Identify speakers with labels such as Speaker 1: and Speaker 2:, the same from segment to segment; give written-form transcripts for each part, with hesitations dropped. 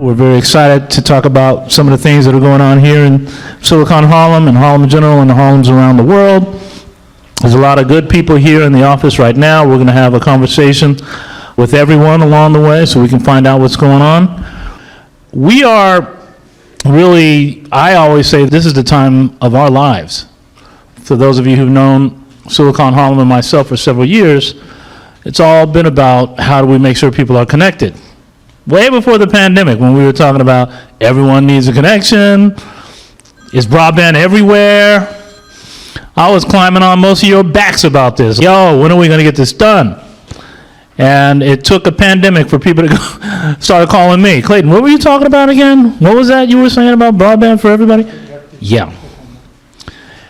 Speaker 1: We're very excited to talk about some of the things that are going on here in Silicon Harlem and Harlem in general and the Harlems around the world. There's a lot of good people here in the office right now. We're going to have a conversation with everyone along the way so we can find out what's going on. We are really, I always say this is the time of our lives. For those of you who've known Silicon Harlem and myself for several years, it's all been about how do we make sure people are connected. Way before the pandemic, when we were talking about everyone needs a connection, is broadband everywhere? I was climbing on most of your backs about this. Yo, when are we going to get this done? And it took a pandemic for people to go start calling me. Clayton, what were you talking about again? What was that you were saying about broadband for everybody? Yeah.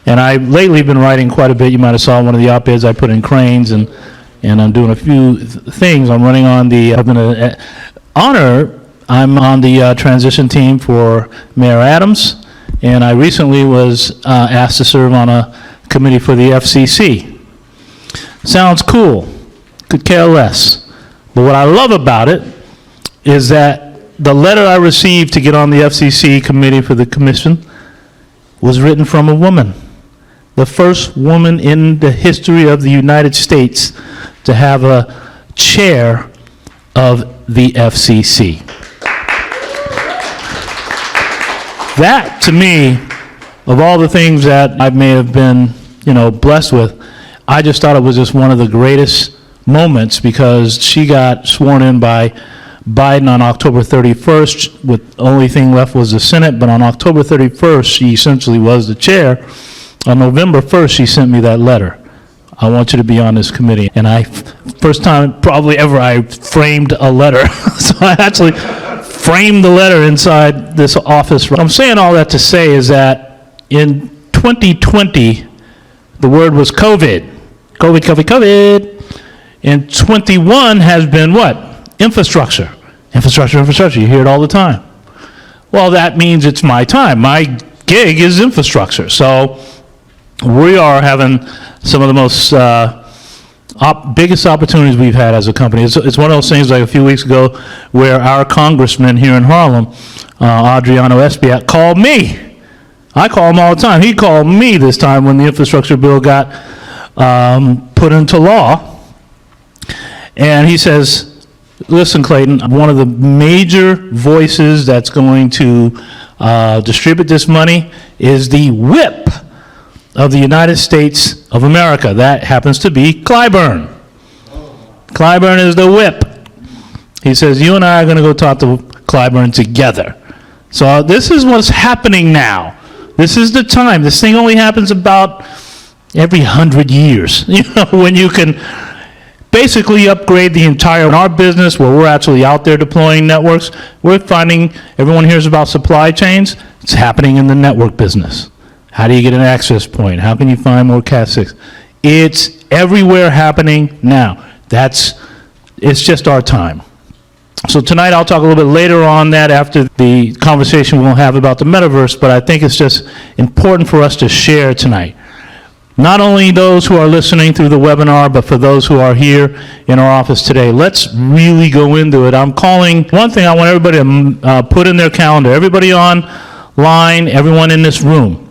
Speaker 1: And I lately been writing quite a bit. You might have saw one of the op-eds I put in Cranes, and I'm doing a few things. I'm running on the, I'm on the transition team for Mayor Adams, and I recently was asked to serve on a committee for the FCC. Sounds cool, could care less. But what I love about it is that the letter I received to get on the FCC committee for the commission was written from a woman. The first woman in the history of the United States to have a chair of the FCC. That, to me, of all the things that I may have been, blessed with, I just thought it was just one of the greatest moments because she got sworn in by Biden on October 31st, with the only thing left was the Senate, but on October 31st, she essentially was the chair. On November 1st, she sent me that letter. I want you to be on this committee. And first time probably ever I framed a letter. So I actually framed the letter inside this office. I'm saying all that to say is that in 2020, the word was COVID. COVID, COVID, COVID. And 21 has been what? Infrastructure. Infrastructure, infrastructure. You hear it all the time. Well, that means it's my time. My gig is infrastructure. So we are having some of the most biggest opportunities we've had as a company. It's one of those things like a few weeks ago where our congressman here in Harlem, Adriano Espiat, called me. I call him all the time. He called me this time when the infrastructure bill got put into law. And he says, listen, Clayton, one of the major voices that's going to distribute this money is the whip of the United States of America. That happens to be Clyburn. Clyburn is the whip. He says, you and I are going to go talk to Clyburn together. So this is what's happening now. This is the time. This thing only happens about every 100 years, when you can basically upgrade the entire, in our business where we're actually out there deploying networks, we're finding, everyone hears about supply chains, it's happening in the network business. How do you get an access point? How can you find more Cat6? It's everywhere happening now. It's just our time. So tonight I'll talk a little bit later on that after the conversation we'll have about the Metaverse, but I think it's just important for us to share tonight. Not only those who are listening through the webinar, but for those who are here in our office today. Let's really go into it. I'm calling, one thing I want everybody to put in their calendar, everybody online, everyone in this room.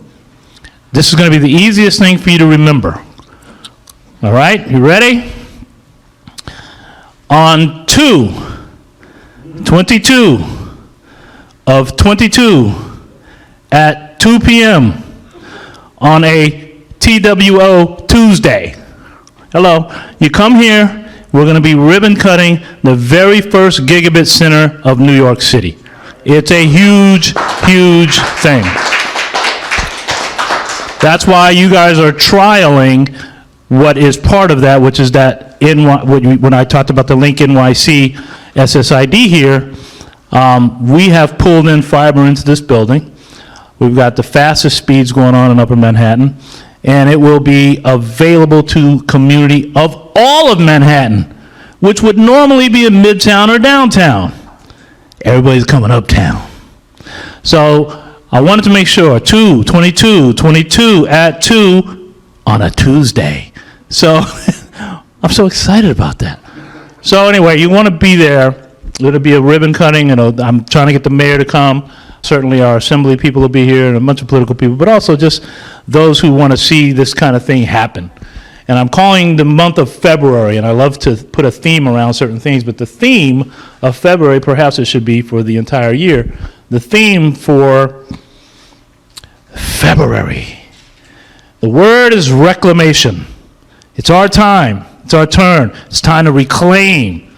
Speaker 1: This is going to be the easiest thing for you to remember. All right, you ready? On 22 of 22 at 2 p.m. on a TWO Tuesday. Hello, you come here, we're going to be ribbon cutting the very first gigabit center of New York City. It's a huge, huge thing. That's why you guys are trialing what is part of that, which is that when I talked about the Link NYC SSID here, we have pulled in fiber into this building. We've got the fastest speeds going on in Upper Manhattan, and it will be available to community of all of Manhattan, which would normally be in Midtown or downtown. Everybody's coming uptown. So I wanted to make sure, 22 at 2 on a Tuesday. So I'm so excited about that. So anyway, you want to be there. It'll be a ribbon cutting, I'm trying to get the mayor to come. Certainly our assembly people will be here and a bunch of political people, but also just those who want to see this kind of thing happen. And I'm calling the month of February, and I love to put a theme around certain things, but the theme of February, perhaps it should be for the entire year, the theme for February. The word is reclamation. It's our time. It's our turn. It's time to reclaim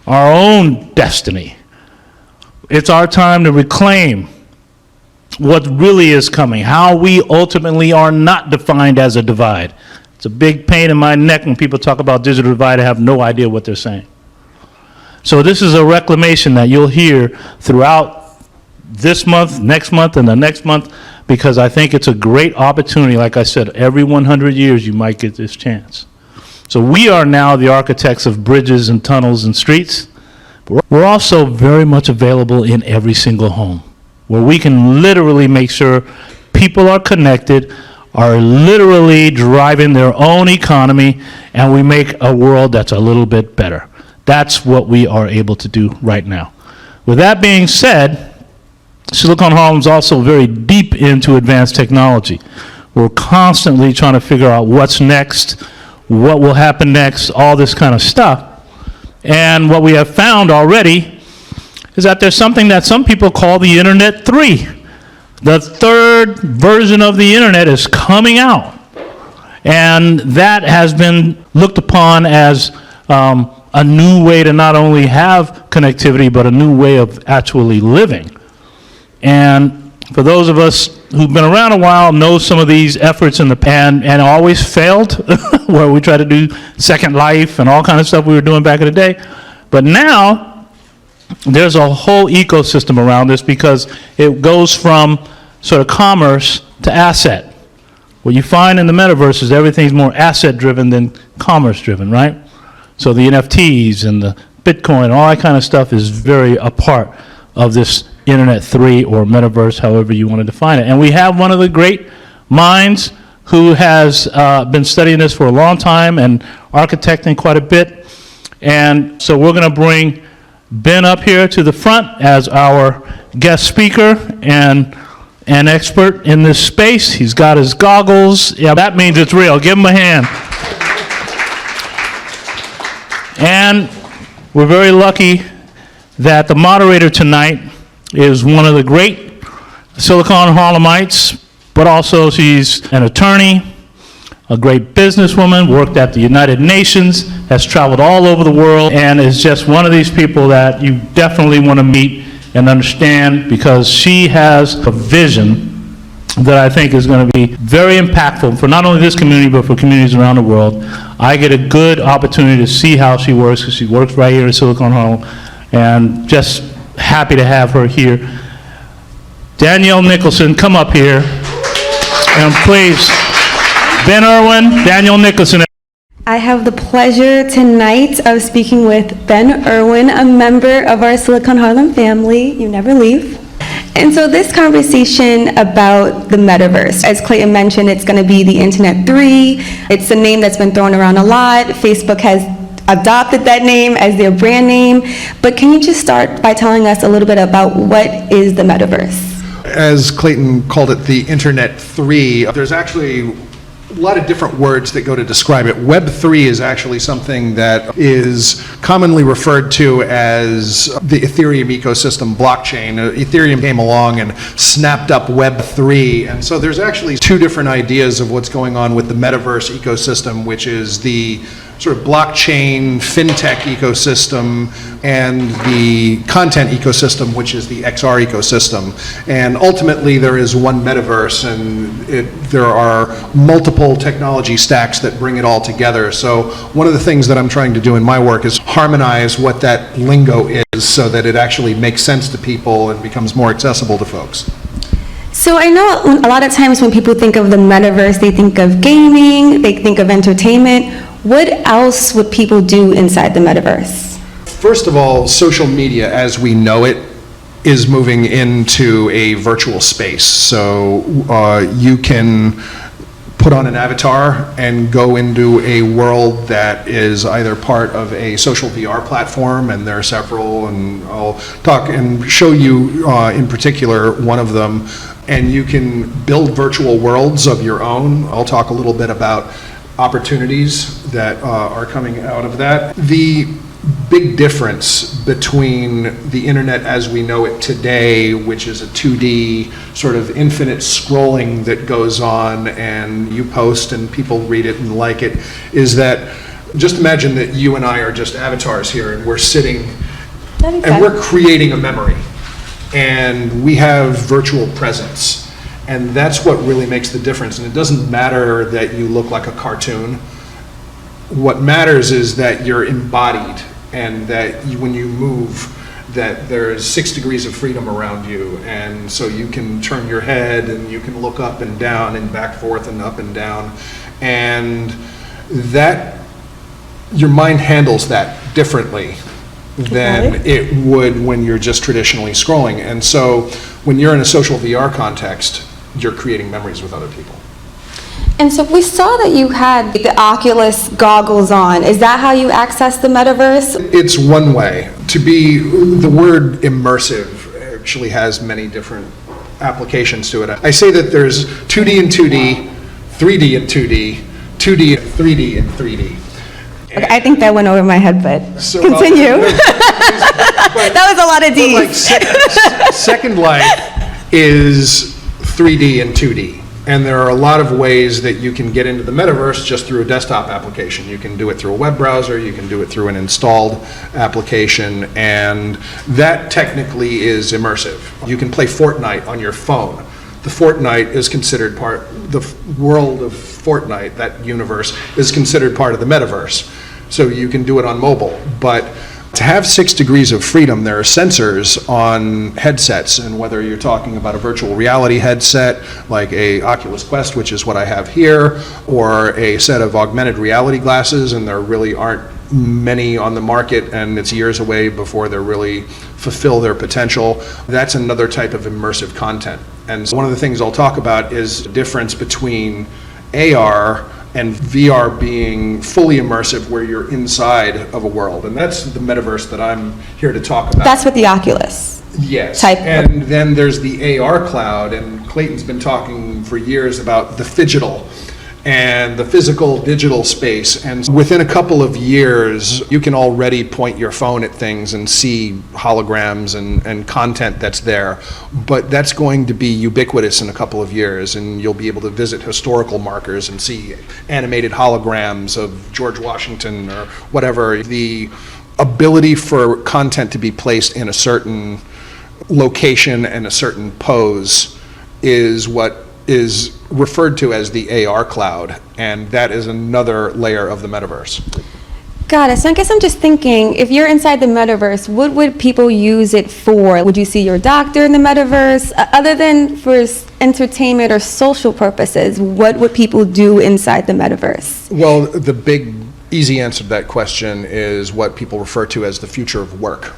Speaker 1: our own destiny. It's our time to reclaim what really is coming, how we ultimately are not defined as a divide. It's a big pain in my neck when people talk about digital divide. I have no idea what they're saying. So this is a reclamation that you'll hear throughout this month, next month, and the next month, because I think it's a great opportunity. Like I said, every 100 years you might get this chance. So we are now the architects of bridges and tunnels and streets. But we're also very much available in every single home, where we can literally make sure people are connected, are literally driving their own economy, and we make a world that's a little bit better. That's what we are able to do right now. With that being said, Silicon Harlem is also very deep into advanced technology. We're constantly trying to figure out what's next, what will happen next, all this kind of stuff. And what we have found already is that there's something that some people call the Internet 3. The third version of the Internet is coming out. And that has been looked upon as a new way to not only have connectivity, but a new way of actually living. And for those of us who've been around a while, know some of these efforts in the past and always failed, where we try to do Second Life and all kind of stuff we were doing back in the day. But now, there's a whole ecosystem around this, because it goes from sort of commerce to asset. What you find in the metaverse is everything's more asset-driven than commerce-driven, right? So the NFTs and the Bitcoin and all that kind of stuff is very a part of this Internet 3 or metaverse, however you want to define it. And we have one of the great minds who has been studying this for a long time and architecting quite a bit. And so we're going to bring Ben up here to the front as our guest speaker and an expert in this space. He's got his goggles. Yeah, that means it's real. Give him a hand. And we're very lucky that the moderator tonight is one of the great Silicon Harlemites, but also she's an attorney, a great businesswoman, worked at the United Nations, has traveled all over the world, and is just one of these people that you definitely want to meet and understand, because she has a vision that I think is going to be very impactful for not only this community, but for communities around the world. I get a good opportunity to see how she works, because she works right here in Silicon Harlem, and just happy to have her here. Danielle Nicholson, come up here. And please, Ben Erwin, Danielle Nicholson.
Speaker 2: I have the pleasure tonight of speaking with Ben Erwin, a member of our Silicon Harlem family. You never leave. And so this conversation about the metaverse, as Clayton mentioned, it's going to be the Internet 3. It's a name that's been thrown around a lot. Facebook has adopted that name as their brand name. But can you just start by telling us a little bit about what is the metaverse?
Speaker 3: As Clayton called it, the Internet 3, there's actually a lot of different words that go to describe it. Web 3 is actually something that is commonly referred to as the Ethereum ecosystem blockchain. Ethereum came along and snapped up Web 3, and so there's actually two different ideas of what's going on with the metaverse ecosystem, which is the sort of blockchain fintech ecosystem and the content ecosystem, which is the XR ecosystem. And ultimately there is one metaverse, and there are multiple technology stacks that bring it all together. So one of the things that I'm trying to do in my work is harmonize what that lingo is so that it actually makes sense to people and becomes more accessible to folks.
Speaker 2: So I know a lot of times when people think of the metaverse, they think of gaming, they think of entertainment. What else would people do inside the metaverse?
Speaker 3: First of all, social media as we know it is moving into a virtual space. So you can put on an avatar and go into a world that is either part of a social VR platform, and there are several, and I'll talk and show you in particular one of them, and you can build virtual worlds of your own. I'll talk a little bit about opportunities that are coming out of that. The big difference between the internet as we know it today, which is a 2D sort of infinite scrolling that goes on and you post and people read it and like it, is that just imagine that you and I are just avatars here, and we're sitting and we're creating a memory, and we have virtual presence, and that's what really makes the difference. And it doesn't matter that you look like a cartoon. What matters is that you're embodied, and that when you move, that there's 6 degrees of freedom around you, and so you can turn your head and you can look up and down and back, forth and up and down, and that your mind handles that differently than it would when you're just traditionally scrolling. And so when you're in a social VR context, you're creating memories with other people.
Speaker 2: And so we saw that you had the Oculus goggles on. Is that how you access the metaverse?
Speaker 3: It's one way. To be, the word immersive actually has many different applications to it. I say that there's 2D and 2D, 3D and 2D, 2D and 3D and 3D.
Speaker 2: Okay, I think that went over my head, but
Speaker 3: So,
Speaker 2: continue.
Speaker 3: But
Speaker 2: That was a lot of Ds.
Speaker 3: like Second Life is 3D and 2D. And there are a lot of ways that you can get into the metaverse just through a desktop application. You can do it through a web browser, you can do it through an installed application, and that technically is immersive. You can play Fortnite on your phone. The Fortnite is considered the world of Fortnite, that universe, is considered part of the metaverse. So you can do it on mobile. But to have 6 degrees of freedom, there are sensors on headsets, and whether you're talking about a virtual reality headset like a Oculus Quest, which is what I have here, or a set of augmented reality glasses, and there really aren't many on the market, and it's years away before they really fulfill their potential. That's another type of immersive content. And so one of the things I'll talk about is the difference between AR and VR being fully immersive, where you're inside of a world. And that's the metaverse that I'm here to talk about.
Speaker 2: That's what the Oculus.
Speaker 3: Yes.
Speaker 2: Type.
Speaker 3: And then there's the AR cloud, and Clayton's been talking for years about the phygital and the physical digital space. And within a couple of years, you can already point your phone at things and see holograms and content that's there. But that's going to be ubiquitous in a couple of years, and you'll be able to visit historical markers and see animated holograms of George Washington or whatever. The ability for content to be placed in a certain location and a certain pose is what is referred to as the AR cloud, and that is another layer of the metaverse.
Speaker 2: Got it. So I guess I'm just thinking, if you're inside the metaverse, what would people use it for? Would you see your doctor in the metaverse? Other than for entertainment or social purposes, what would people do inside the metaverse?
Speaker 3: Well, the big, easy answer to that question is what people refer to as the future of work.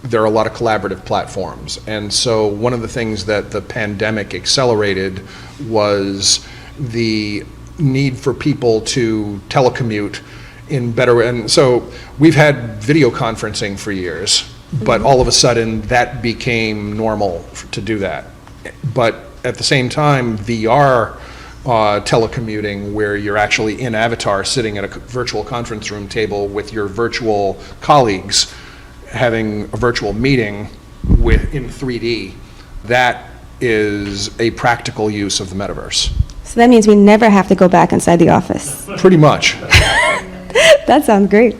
Speaker 3: There are a lot of collaborative platforms. And so one of the things that the pandemic accelerated was the need for people to telecommute in better, and so we've had video conferencing for years, but all of a sudden that became normal to do that. But at the same time, VR telecommuting, where you're actually in avatar sitting at a virtual conference room table with your virtual colleagues, having a virtual meeting in 3D, that is a practical use of the metaverse.
Speaker 2: So that means we never have to go back inside the office.
Speaker 3: Pretty much.
Speaker 2: That sounds great.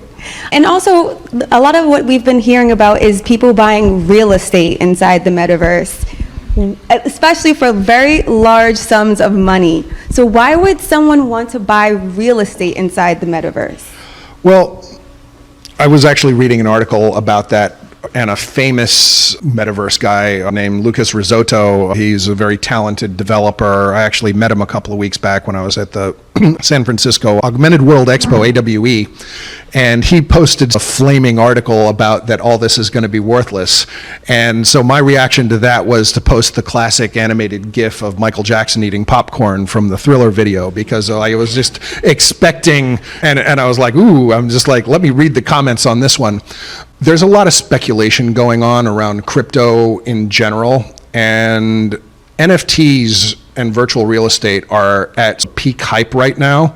Speaker 2: And also, a lot of what we've been hearing about is people buying real estate inside the metaverse, especially for very large sums of money. So why would someone want to buy real estate inside the metaverse?
Speaker 3: Well, I was actually reading an article about that and a famous Metaverse guy named Lucas Risotto. He's a very talented developer. I actually met him a couple of weeks back when I was at the San Francisco Augmented World Expo, AWE, and he posted a flaming article about that all this is going to be worthless. And so my reaction to that was to post the classic animated GIF of Michael Jackson eating popcorn from the Thriller video, because I was just expecting, and I was like, ooh, I'm just like, let me read the comments on this one. There's a lot of speculation going on around crypto in general, and NFTs and virtual real estate are at peak hype right now,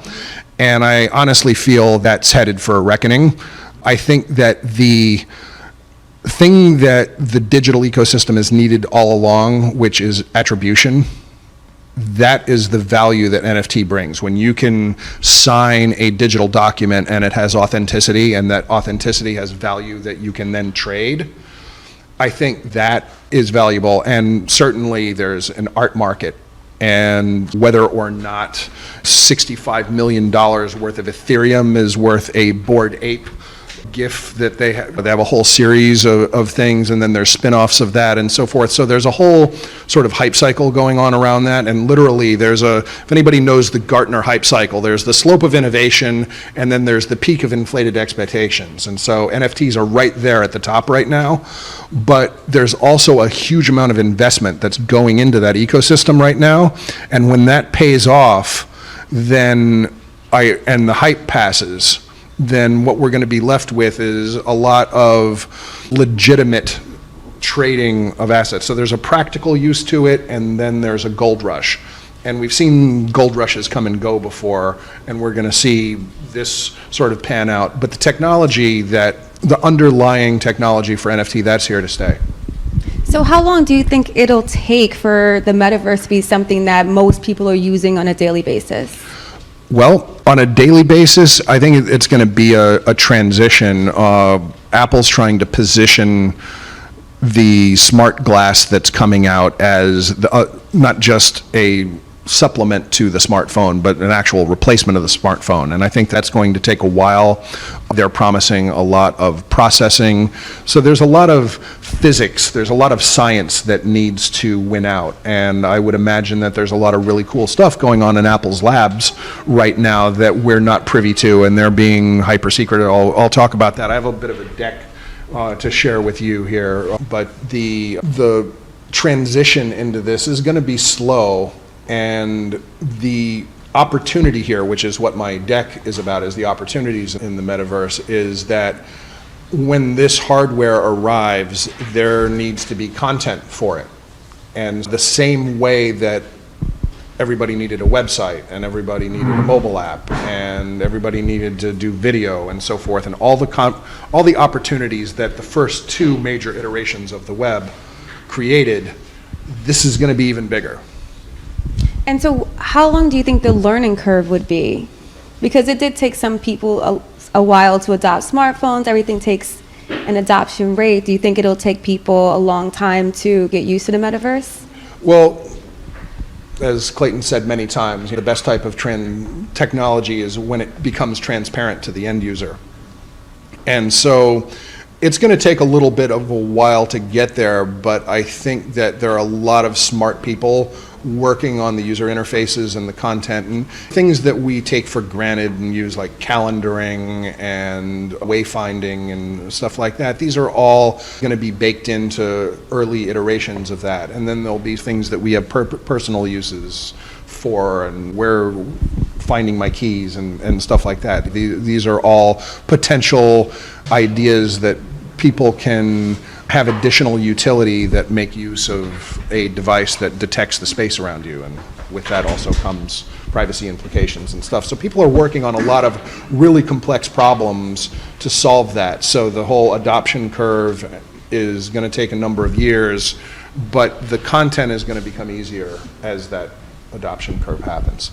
Speaker 3: and I honestly feel that's headed for a reckoning. I think that the thing that the digital ecosystem has needed all along, which is attribution, that is the value that NFT brings. When you can sign a digital document and it has authenticity, and that authenticity has value that you can then trade, I think that is valuable. And certainly there's an art market, and whether or not $65 million worth of Ethereum is worth a Bored Ape GIF that they have a whole series of things, and then there's spin-offs of that and so forth. So there's a whole sort of hype cycle going on around that, and literally if anybody knows the Gartner hype cycle, there's the slope of innovation, and then there's the peak of inflated expectations. And so NFTs are right there at the top right now, but there's also a huge amount of investment that's going into that ecosystem right now, and when that pays off, and the hype passes, then what we're going to be left with is a lot of legitimate trading of assets. So there's a practical use to it, and then there's a gold rush. And we've seen gold rushes come and go before, and we're going to see this sort of pan out. But the underlying technology for NFT, that's here to stay.
Speaker 2: So how long do you think it'll take for the metaverse to be something that most people are using on a daily basis?
Speaker 3: Well, on a daily basis, I think it's going to be a transition. Apple's trying to position the smart glass that's coming out as not just a supplement to the smartphone, but an actual replacement of the smartphone. And I think that's going to take a while. They're promising a lot of processing. So there's a lot of physics, there's a lot of science that needs to win out. And I would imagine that there's a lot of really cool stuff going on in Apple's labs right now that we're not privy to, and they're being hyper secret. I'll talk about that. I have a bit of a deck to share with you here, but the transition into this is going to be slow. And the opportunity here, which is what my deck is about, is the opportunities in the metaverse, is that when this hardware arrives, there needs to be content for it. And the same way that everybody needed a website, and everybody needed a mobile app, and everybody needed to do video and so forth, and all the opportunities that the first two major iterations of the web created, this is going to be even bigger.
Speaker 2: And so how long do you think the learning curve would be? Because it did take some people a while to adopt smartphones. Everything takes an adoption rate. Do you think it'll take people a long time to get used to the metaverse?
Speaker 3: Well, as Clayton said many times, the best type of technology is when it becomes transparent to the end user. And so it's going to take a little bit of a while to get there, but I think that there are a lot of smart people working on the user interfaces and the content and things that we take for granted and use, like calendaring and wayfinding and stuff like that. These are all going to be baked into early iterations of that. And then there'll be things that we have personal uses for, and where finding my keys and stuff like that. These are all potential ideas that people can have additional utility that make use of a device that detects the space around you, and with that also comes privacy implications and stuff. So people are working on a lot of really complex problems to solve that. So the whole adoption curve is going to take a number of years, but the content is going to become easier as that adoption curve happens.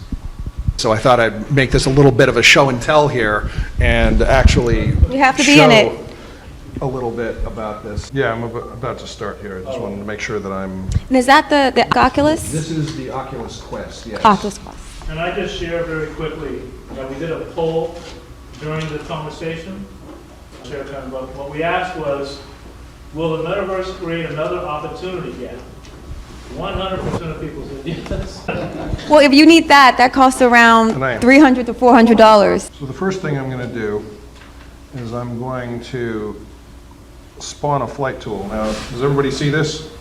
Speaker 3: So I thought I'd make this a little bit of a show and tell here, and actually
Speaker 2: You have to be in it.
Speaker 3: a little bit about this. Yeah, I'm about to start here. I just wanted to make sure that I'm...
Speaker 2: And is that the Oculus?
Speaker 3: This is the Oculus Quest, yes.
Speaker 2: Oculus Quest.
Speaker 1: And I just share very quickly, we did a poll during the conversation. Share kind of what we asked was, Will the metaverse create another opportunity gap? 100% of people said yes.
Speaker 2: Well, if you need that, that costs around
Speaker 3: Tonight.
Speaker 2: $300 to $400.
Speaker 3: So the first thing I'm going to do is I'm going to spawn a flight tool. Now, does everybody see this?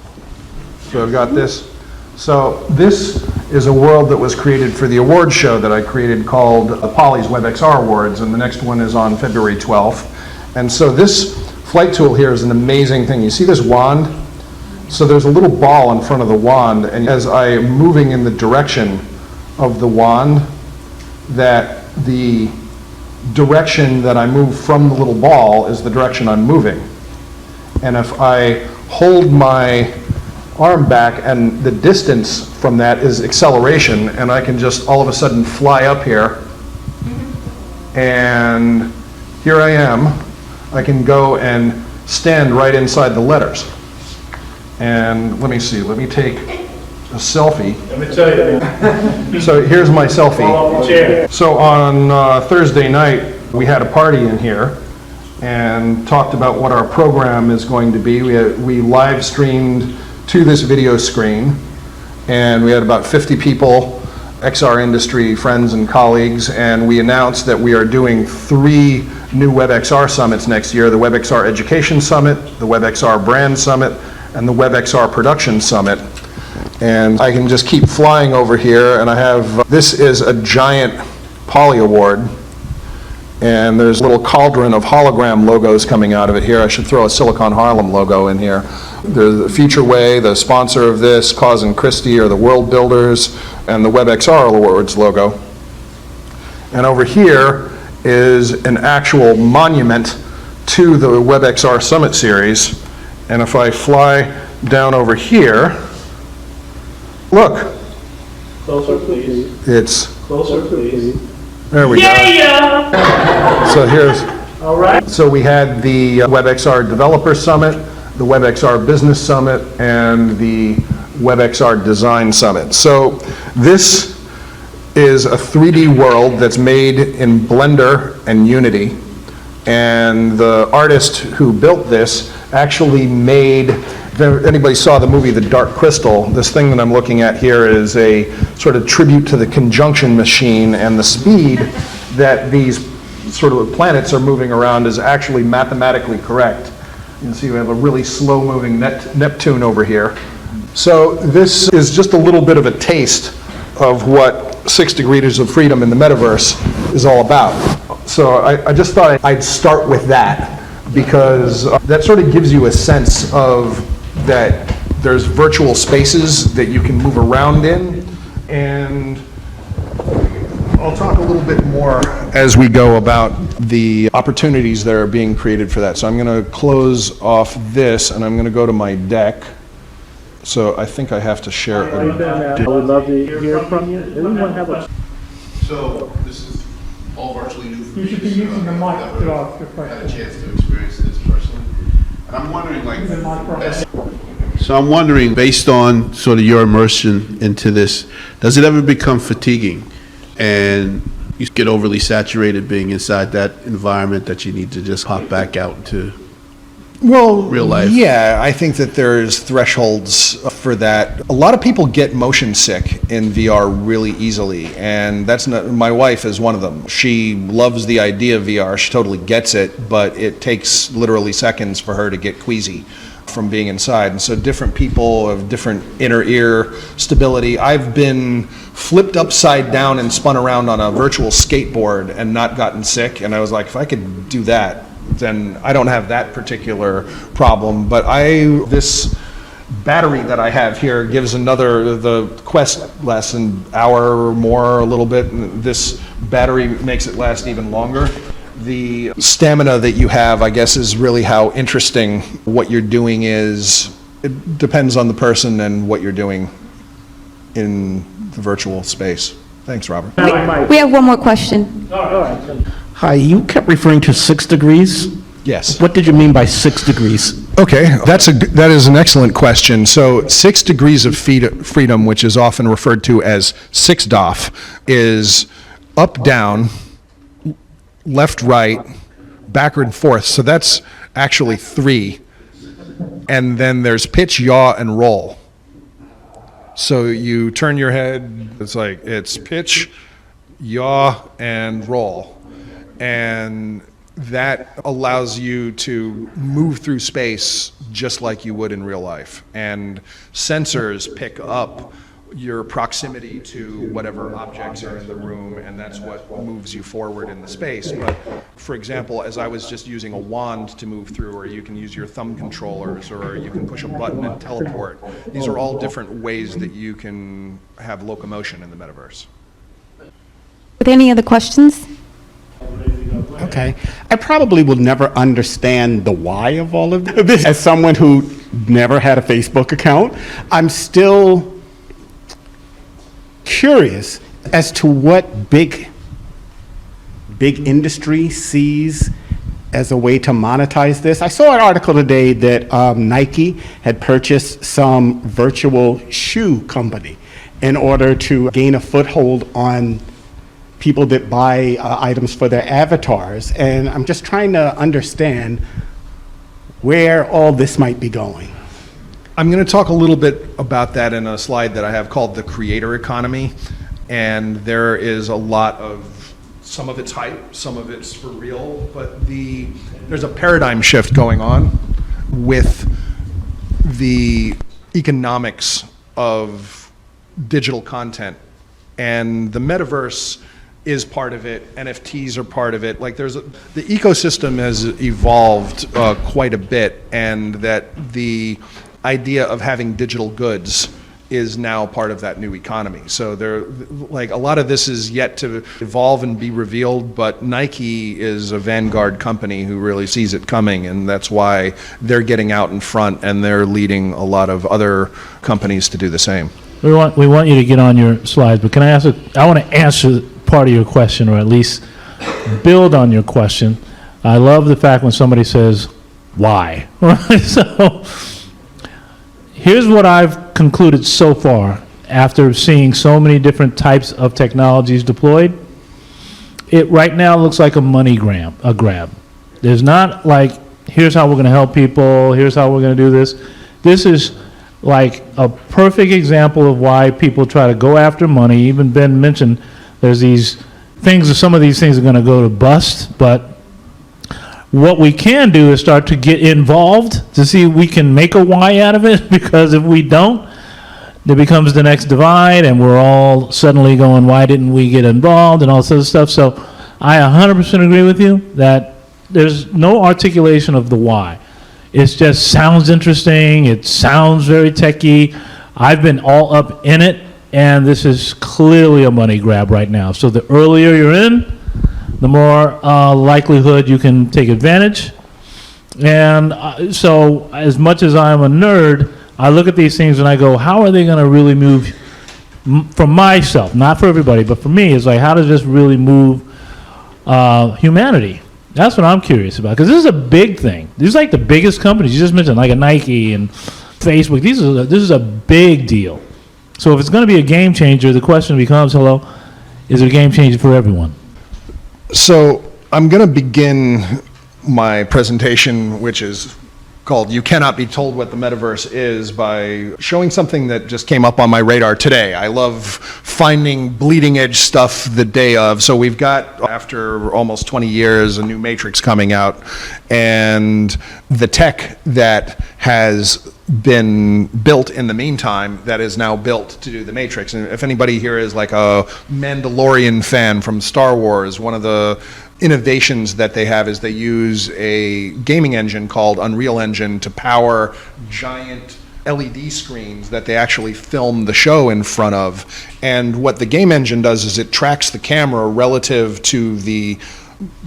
Speaker 3: So I've got this. So this is a world that was created for the award show that I created called the Polly's WebXR Awards, and the next one is on February 12th. And so this flight tool here is an amazing thing. You see this wand? So there's a little ball in front of the wand, and as I am moving in the direction of the wand, that the direction that I move from the little ball is the direction I'm moving. And if I hold my arm back, and the distance from that is acceleration, and I can just all of a sudden fly up here, and here I am. I can go and stand right inside the letters. And let me see, let me take a selfie.
Speaker 1: Let me tell you.
Speaker 3: So here's my selfie.
Speaker 1: Fall off the chair.
Speaker 3: So on Thursday night, we had a party in here and talked about what our program is going to be. We live streamed to this video screen, and we had about 50 people, XR industry friends and colleagues, and we announced that we are doing 3 new WebXR summits next year: the WebXR Education Summit, the WebXR Brand Summit, and the WebXR Production Summit. And I can just keep flying over here, and I have, this is a giant Poly Award, and there's a little cauldron of hologram logos coming out of it here. I should throw a Silicon Harlem logo in here. The Future Way, the sponsor of this, Cause and Christie, are the World Builders, and the WebXR Awards logo. And over here is an actual monument to the WebXR Summit Series. And if I fly down over here, look,
Speaker 1: Closer, please.
Speaker 3: it's,
Speaker 1: Closer, please.
Speaker 3: there we go.
Speaker 1: Yeah!
Speaker 3: So here's,
Speaker 1: All right.
Speaker 3: so we had the WebXR Developer Summit, the WebXR Business Summit, and the WebXR Design Summit. So this is a 3D world that's made in Blender and Unity. And the artist who built this actually made, if anybody saw the movie The Dark Crystal, this thing that I'm looking at here is a sort of tribute to the conjunction machine, and the speed that these sort of planets are moving around is actually mathematically correct. You can see we have a really slow-moving Neptune over here. So this is just a little bit of a taste of what 6 Degrees of Freedom in the Metaverse is all about. So I just thought I'd start with that, because that sort of gives you a sense of that there's virtual spaces that you can move around in, and I'll talk a little bit more as we go about the opportunities that are being created for that. So I'm going to close off this, and I'm going to go to my deck. So I think I have to share.
Speaker 4: I would love to hear from you. Anyone have a?
Speaker 5: So this is all virtually new for me.
Speaker 6: You should be using the mic
Speaker 5: I've
Speaker 6: to
Speaker 5: never
Speaker 6: ask your
Speaker 5: had a
Speaker 6: question.
Speaker 5: chance to experience this personally. And I'm wondering, like,
Speaker 6: The microphone.
Speaker 5: so I'm wondering, based on sort of your immersion into this, does it ever become fatiguing? And you get overly saturated being inside that environment that you need to just hop back out into real life?
Speaker 3: Yeah, I think that there's thresholds for that. A lot of people get motion sick in VR really easily, and that's not, my wife is one of them. She loves the idea of VR, she totally gets it, but it takes literally seconds for her to get queasy from being inside. And so different people have different inner ear stability. I've been flipped upside down and spun around on a virtual skateboard and not gotten sick, and I was like, if I could do that, then I don't have that particular problem. But this battery that I have here gives the Quest lasts an hour or more, a little bit, and this battery makes it last even longer. The stamina that you have, I guess, is really how interesting what you're doing is. It depends on the person and what you're doing in the virtual space. Thanks, Robert.
Speaker 2: We have one more question.
Speaker 4: Hi, you kept referring to 6 degrees.
Speaker 3: Yes.
Speaker 4: What did you mean by 6 degrees?
Speaker 3: Okay, that is an excellent question. So 6 degrees of freedom, which is often referred to as 6DOF, is up, down, left, right, backward and forth. So that's actually 3. And then there's pitch, yaw, and roll. So you turn your head, it's pitch, yaw, and roll. And that allows you to move through space just like you would in real life. And sensors pick up your proximity to whatever objects are in the room, and that's what moves you forward in the space. But for example, as I was just using a wand to move through, or you can use your thumb controllers, or you can push a button and teleport. These are all different ways that you can have locomotion in the metaverse.
Speaker 2: With any other questions?
Speaker 4: Okay. I probably will never understand the why of all of this. As someone who never had a Facebook account, I'm still curious as to what big industry sees as a way to monetize this. I saw an article today that Nike had purchased some virtual shoe company in order to gain a foothold on people that buy items for their avatars. And I'm just trying to understand where all this might be going.
Speaker 3: I'm going to talk a little bit about that in a slide that I have called the creator economy. And there is a lot of, some of it's hype, some of it's for real, but there's a paradigm shift going on with the economics of digital content. And the metaverse is part of it, NFTs are part of it. Like the ecosystem has evolved quite a bit, and that the idea of having digital goods is now part of that new economy. So a lot of this is yet to evolve and be revealed, but Nike is a vanguard company who really sees it coming, and that's why they're getting out in front, and they're leading a lot of other companies to do the same.
Speaker 1: We want you to get on your slides, but can I I want to answer part of your question, or at least build on your question. I love the fact when somebody says, why? So here's what I've concluded so far after seeing so many different types of technologies deployed. It right now looks like a money grab. There's not like, here's how we're going to help people, here's how we're going to do this. This is like a perfect example of why people try to go after money. Even Ben mentioned there's these things, some of these things are going to go to bust, but what we can do is start to get involved to see if we can make a why out of it, because if we don't, there becomes the next divide, and we're all suddenly going, why didn't we get involved, and all this other stuff. So I 100% agree with you that there's no articulation of the why. It just sounds interesting, it sounds very techy. I've been all up in it, and this is clearly a money grab right now. So the earlier you're in, the more likelihood you can take advantage. And so as much as I'm a nerd, I look at these things and I go, how are they going to really move, for myself, not for everybody, but for me, it's like, how does this really move humanity? That's what I'm curious about, because this is a big thing. These are like the biggest companies. You just mentioned like a Nike and Facebook. This is a big deal. So if it's going to be a game changer, the question becomes, is it a game changer for everyone?
Speaker 3: So I'm going to begin my presentation, which is called You Cannot Be Told What the Metaverse Is, by showing something that just came up on my radar today. I love finding bleeding edge stuff the day of. So we've got, after almost 20 years, a new Matrix coming out, and the tech that has been built in the meantime that is now built to do the Matrix. And if anybody here is like a Mandalorian fan from Star Wars, one of the innovations that they have is they use a gaming engine called Unreal Engine to power giant LED screens that they actually film the show in front of. And what the game engine does is it tracks the camera relative to the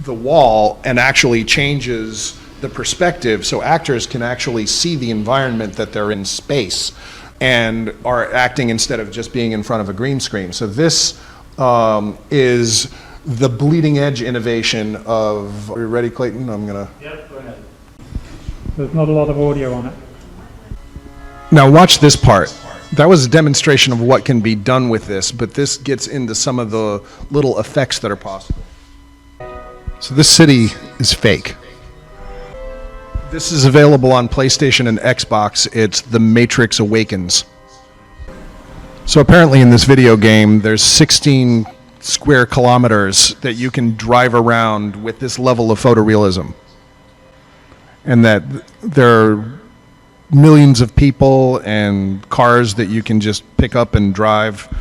Speaker 3: wall and actually changes the perspective, so actors can actually see the environment that they're in space and are acting instead of just being in front of a green screen. So this is the bleeding edge innovation of, are you ready, Clayton? I'm gonna.
Speaker 1: Yep, go ahead.
Speaker 6: There's not a lot of audio on it.
Speaker 3: Now watch this part. That was a demonstration of what can be done with this, but this gets into some of the little effects that are possible. So this city is fake. This is available on PlayStation and Xbox. It's The Matrix Awakens. So apparently in this video game, there's 16 square kilometers that you can drive around with this level of photorealism. And that there are millions of people and cars that you can just pick up and drive.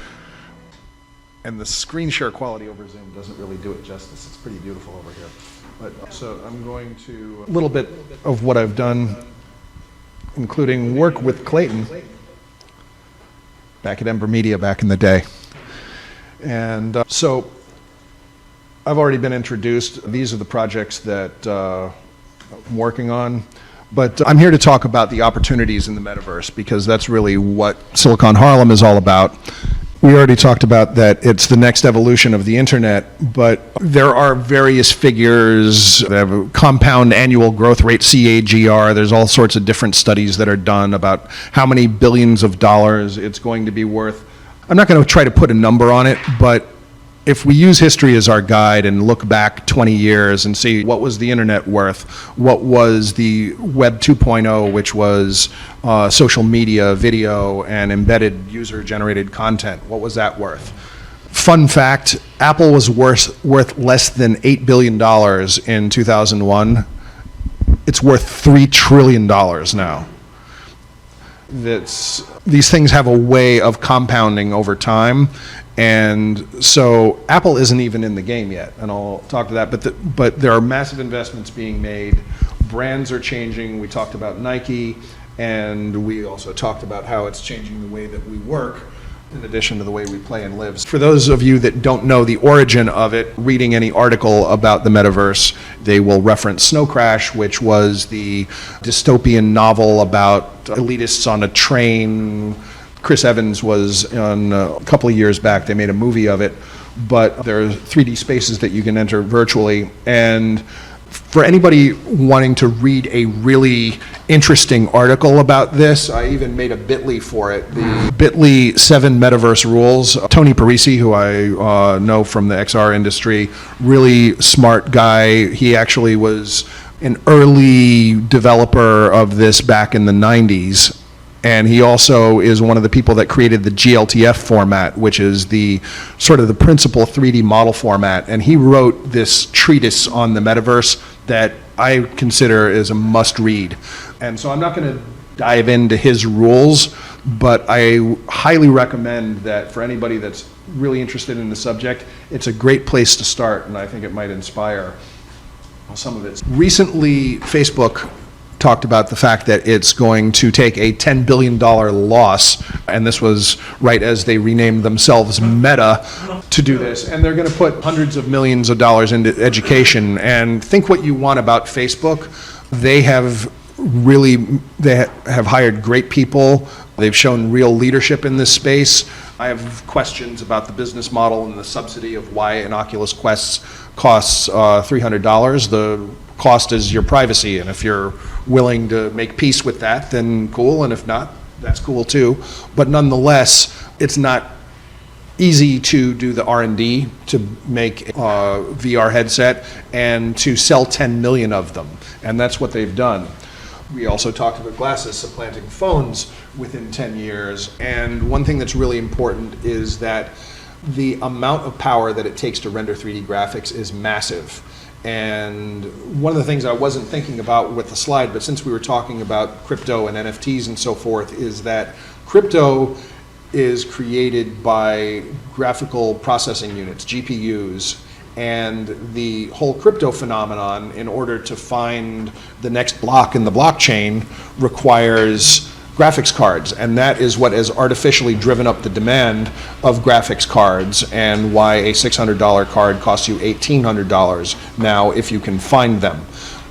Speaker 3: And the screen share quality over Zoom doesn't really do it justice. It's pretty beautiful over here. But, so I'm going to, a little bit of what I've done, including work with Clayton back at Ember Media back in the day. And so I've already been introduced. These are the projects that I'm working on. But I'm here to talk about the opportunities in the metaverse, because that's really what Silicon Harlem is all about. We already talked about that it's the next evolution of the internet, but there are various figures that have a compound annual growth rate, CAGR. There's all sorts of different studies that are done about how many billions of dollars it's going to be worth. I'm not going to try to put a number on it, but if we use history as our guide and look back 20 years and see what was the internet worth, what was the Web 2.0, which was social media, video, and embedded user-generated content, what was that worth? Fun fact, Apple was worth less than $8 billion in 2001. It's worth $3 trillion now. These things have a way of compounding over time. And so Apple isn't even in the game yet, and I'll talk to that, but there are massive investments being made. Brands are changing. We talked about Nike, and we also talked about how it's changing the way that we work, in addition to the way we play and live. For those of you that don't know the origin of it, reading any article about the metaverse, they will reference Snow Crash, which was the dystopian novel about elitists on a train. Chris Evans was on a couple of years back, they made a movie of it, but there are 3D spaces that you can enter virtually. And for anybody wanting to read a really interesting article about this, I even made a bit.ly for it, the bit.ly 7 Metaverse Rules. Tony Parisi, who I know from the XR industry, really smart guy. He actually was an early developer of this back in the 90s. And he also is one of the people that created the GLTF format, which is the sort of the principal 3D model format. And he wrote this treatise on the metaverse that I consider is a must read. And so I'm not going to dive into his rules, but I highly recommend that for anybody that's really interested in the subject, it's a great place to start, and I think it might inspire some of it. Recently, Facebook talked about the fact that it's going to take a $10 billion loss, and this was right as they renamed themselves Meta, to do this. And they're going to put hundreds of millions of dollars into education. And think what you want about Facebook. They have hired great people. They've shown real leadership in this space. I have questions about the business model and the subsidy of why an Oculus Quest costs $300. The cost is your privacy, and if you're willing to make peace with that, then cool, and if not, that's cool too. But nonetheless, it's not easy to do the R&D to make a VR headset and to sell 10 million of them, and that's what they've done. We also talked about glasses supplanting phones within 10 years, and one thing that's really important is that the amount of power that it takes to render 3D graphics is massive. And one of the things I wasn't thinking about with the slide, but since we were talking about crypto and NFTs and so forth, is that crypto is created by graphical processing units, GPUs, and the whole crypto phenomenon, in order to find the next block in the blockchain, requires graphics cards, and that is what has artificially driven up the demand of graphics cards, and why a $600 card costs you $1,800 now if you can find them.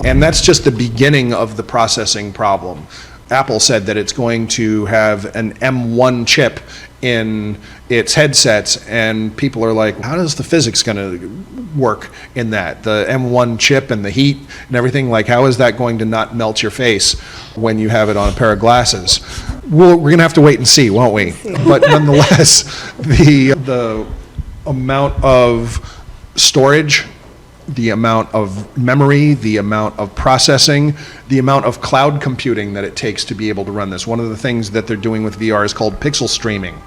Speaker 3: And that's just the beginning of the processing problem. Apple said that it's going to have an M1 chip in its headsets, and people are like, how is the physics going to work in that? The M1 chip and the heat and everything, like how is that going to not melt your face when you have it on a pair of glasses? We're going to have to wait and see, won't we? But nonetheless, the amount of storage the amount of memory, the amount of processing, the amount of cloud computing that it takes to be able to run this. One of the things that they're doing with VR is called pixel streaming.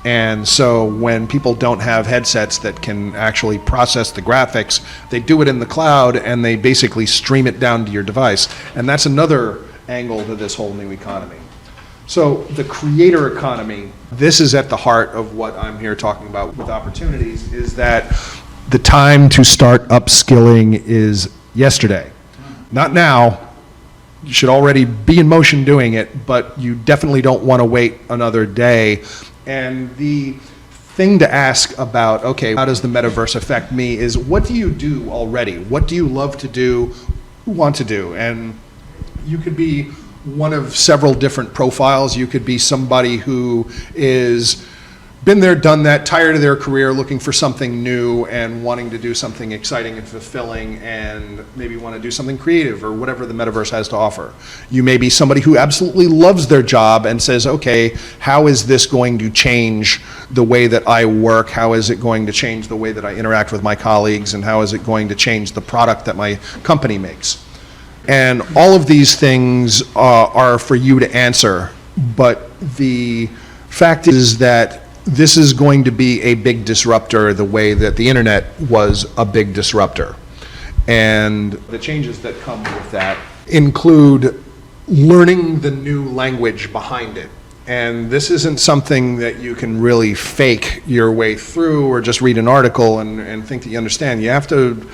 Speaker 3: And so when people don't have headsets that can actually process the graphics, they do it in the cloud and they basically stream it down to your device. And that's another angle to this whole new economy. So the creator economy, this is at the heart of what I'm here talking about with opportunities, is that the time to start upskilling is yesterday. Not now. You should already be in motion doing it, but you definitely don't want to wait another day. And the thing to ask about, okay, how does the metaverse affect me, is what do you do already? What do you love to do, want to do? And you could be one of several different profiles. You could be somebody who is been there, done that, tired of their career, looking for something new and wanting to do something exciting and fulfilling, and maybe want to do something creative or whatever the metaverse has to offer. You may be somebody who absolutely loves their job and says, okay, how is this going to change the way that I work? How is it going to change the way that I interact with my colleagues? And how is it going to change the product that my company makes? And all of these things are for you to answer, but the fact is that this is going to be a big disruptor the way that the internet was a big disruptor. And the changes that come with that include learning the new language behind it. And this isn't something that you can really fake your way through or just read an article and think that you understand. You have to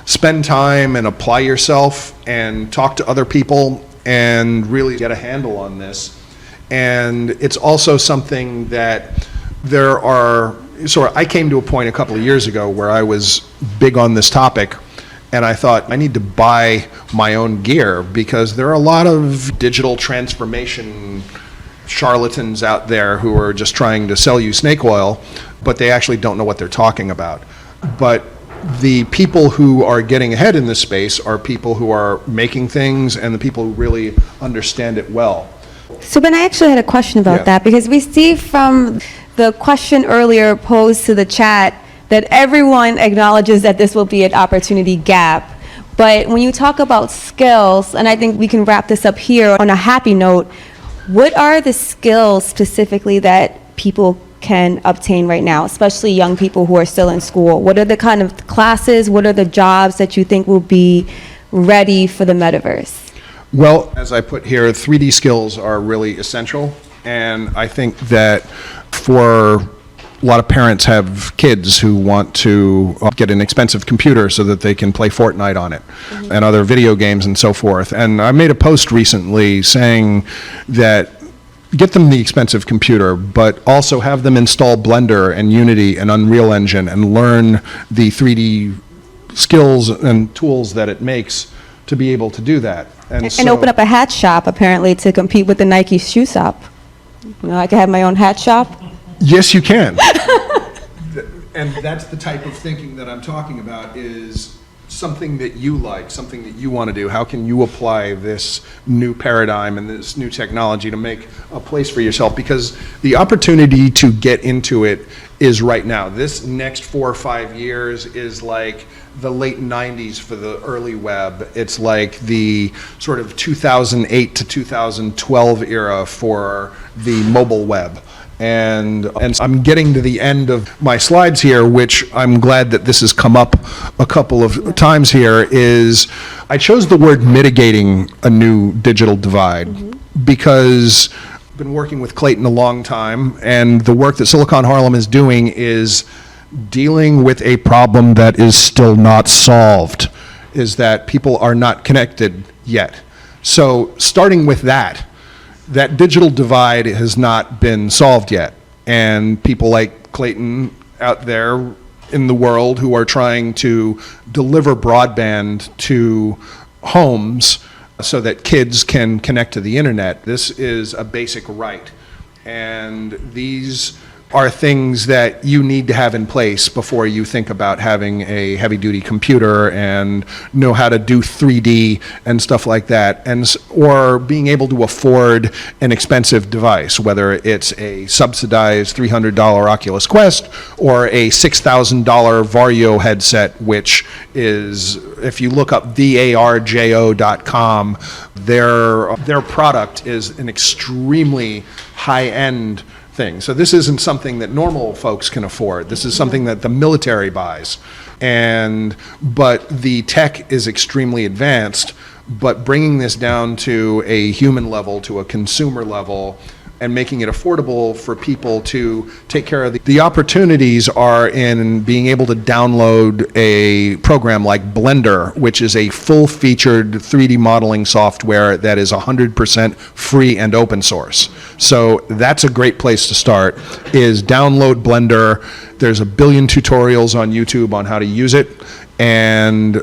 Speaker 3: spend time and apply yourself and talk to other people and really get a handle on this. And it's also something that I came to a point a couple of years ago where I was big on this topic, and I thought I need to buy my own gear because there are a lot of digital transformation charlatans out there who are just trying to sell you snake oil, but they actually don't know what they're talking about. But the people who are getting ahead in this space are people who are making things and the people who really understand it well.
Speaker 2: So Ben, I actually had a question about that, because we see from the question earlier posed to the chat that everyone acknowledges that this will be an opportunity gap. But when you talk about skills, and I think we can wrap this up here on a happy note, what are the skills specifically that people can obtain right now, especially young people who are still in school? What are the kind of classes, what are the jobs that you think will be ready for the metaverse?
Speaker 3: Well, as I put here, 3D skills are really essential, and I think that for a lot of parents have kids who want to get an expensive computer so that they can play Fortnite on it and other video games and so forth. And I made a post recently saying that get them the expensive computer, but also have them install Blender and Unity and Unreal Engine and learn the 3D skills and tools that it makes to be able to do that.
Speaker 2: And open up a hat shop, apparently, to compete with the Nike shoe shop. You know, I could have my own hat shop.
Speaker 3: Yes, you can. And that's the type of thinking that I'm talking about, is something that you like, something that you want to do. How can you apply this new paradigm and this new technology to make a place for yourself? Because the opportunity to get into it is right now. This next 4 or 5 years is like the late 90s for the early web. It's like the sort of 2008 to 2012 era for the mobile web. And I'm getting to the end of my slides here, which I'm glad that this has come up a couple of times here, is I chose the word mitigating a new digital divide because I've been working with Clayton a long time, and the work that Silicon Harlem is doing is dealing with a problem that is still not solved, is that people are not connected yet. So starting with that digital divide has not been solved yet. And people like Clayton out there in the world who are trying to deliver broadband to homes so that kids can connect to the internet, this is a basic right. And these are things that you need to have in place before you think about having a heavy-duty computer and know how to do 3D and stuff like that, or being able to afford an expensive device, whether it's a subsidized $300 Oculus Quest or a $6,000 Vario headset, which is, if you look up varjo.com, their product is an extremely high-end thing. So this isn't something that normal folks can afford. This is something that the military buys. But the tech is extremely advanced, but bringing this down to a human level, to a consumer level, and making it affordable for people to take care of the opportunities are in being able to download a program like Blender, which is a full-featured 3D modeling software that is 100% free and open source. So that's a great place to start, is download Blender. There's a billion tutorials on YouTube on how to use it, and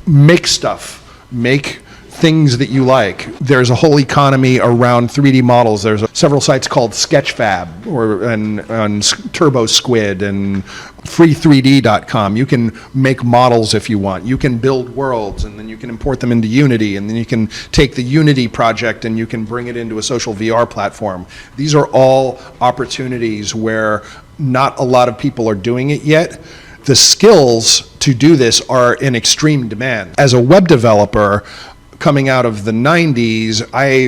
Speaker 3: make stuff. Make things that you like. There's a whole economy around 3D models. There's several sites called Sketchfab and Turbo Squid and free3d.com. You can make models if you want. You can build worlds, and then you can import them into Unity, and then you can take the Unity project and you can bring it into a social VR platform. These are all opportunities where not a lot of people are doing it yet. The skills to do this are in extreme demand. As a web developer, coming out of the 90s,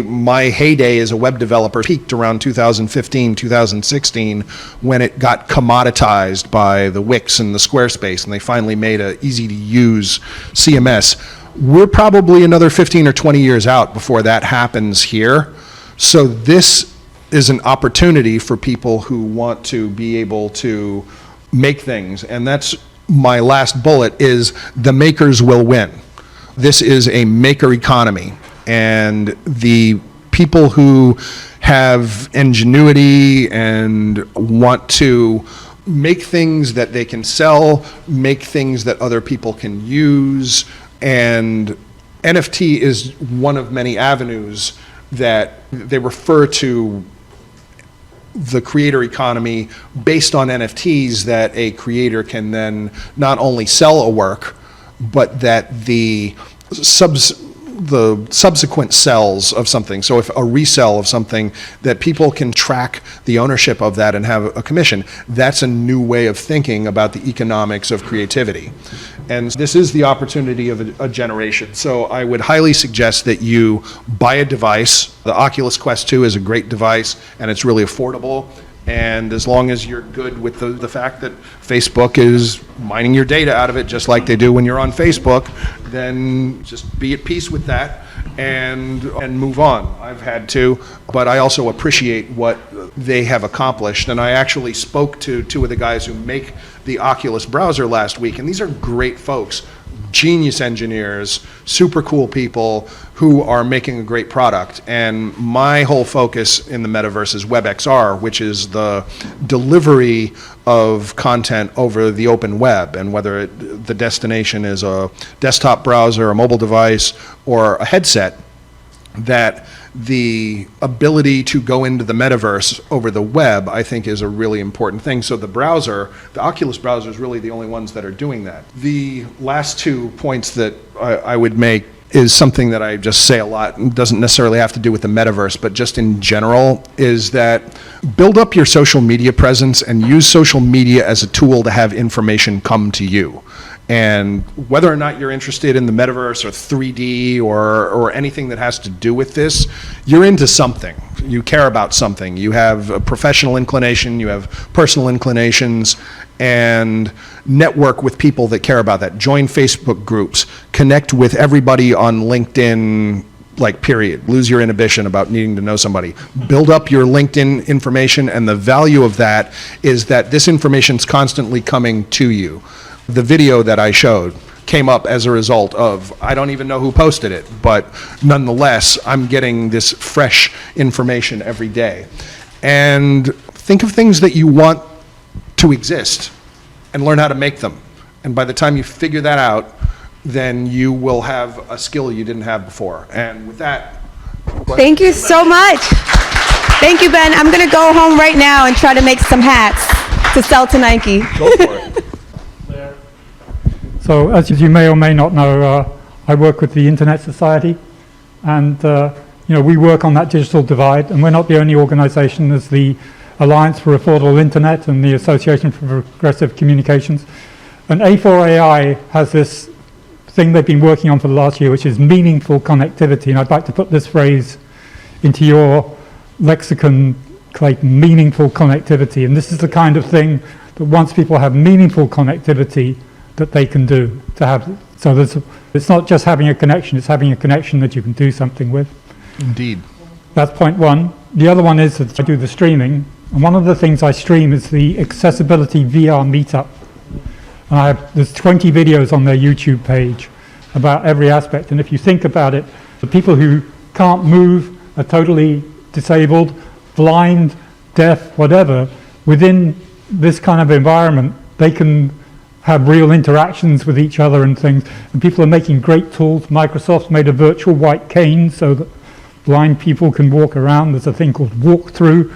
Speaker 3: my heyday as a web developer peaked around 2015, 2016, when it got commoditized by the Wix and the Squarespace, and they finally made an easy-to-use CMS. We're probably another 15 or 20 years out before that happens here. So this is an opportunity for people who want to be able to make things, and that's my last bullet, is the makers will win. This is a maker economy, and the people who have ingenuity and want to make things that they can sell, make things that other people can use, and NFT is one of many avenues that they refer to the creator economy based on NFTs, that a creator can then not only sell a work, but that the subsequent sells of something, so if a resell of something, that people can track the ownership of that and have a commission. That's a new way of thinking about the economics of creativity. And this is the opportunity of a generation. So I would highly suggest that you buy a device. The Oculus Quest 2 is a great device, and it's really affordable. And as long as you're good with the fact that Facebook is mining your data out of it, just like they do when you're on Facebook, then just be at peace with that and move on. I've had to, but I also appreciate what they have accomplished. And I actually spoke to two of the guys who make the Oculus browser last week, and these are great folks, genius engineers, super cool people who are making a great product. And my whole focus in the metaverse is WebXR, which is the delivery of content over the open web, and whether the destination is a desktop browser, a mobile device, or a headset, that the ability to go into the metaverse over the web, I think, is a really important thing. So the browser, the Oculus browser, is really the only ones that are doing that. The last 2 points that I would make is something that I just say a lot, and doesn't necessarily have to do with the metaverse, but just in general, is that build up your social media presence and use social media as a tool to have information come to you. And whether or not you're interested in the metaverse or 3D or anything that has to do with this, you're into something. You care about something. You have a professional inclination, you have personal inclinations, and network with people that care about that. Join Facebook groups, connect with everybody on LinkedIn, like, period. Lose your inhibition about needing to know somebody. Build up your LinkedIn information, and the value of that is that this information's constantly coming to you. The video that I showed came up as a result of, I don't even know who posted it, but nonetheless, I'm getting this fresh information every day. And think of things that you want to exist and learn how to make them. And by the time you figure that out, then you will have a skill you didn't have before. And with that,
Speaker 2: Thank you so much. Thank you, Ben. I'm going to go home right now and try to make some hats to sell to Nike.
Speaker 3: Go for it.
Speaker 6: So as you may or may not know, I work with the Internet Society, and we work on that digital divide, and we're not the only organization. There's the Alliance for Affordable Internet and the Association for Progressive Communications. And A4AI has this thing they've been working on for the last year, which is meaningful connectivity. And I'd like to put this phrase into your lexicon, Clayton, meaningful connectivity. And this is the kind of thing that once people have meaningful connectivity that they can do to have. So it's not just having a connection, it's having a connection that you can do something with.
Speaker 3: Indeed.
Speaker 6: That's point one. The other one is that I do the streaming. And one of the things I stream is the Accessibility VR Meetup. And there's 20 videos on their YouTube page about every aspect. And if you think about it, the people who can't move, are totally disabled, blind, deaf, whatever, within this kind of environment, they can have real interactions with each other and things. And people are making great tools. Microsoft's made a virtual white cane so that blind people can walk around. There's a thing called walkthrough,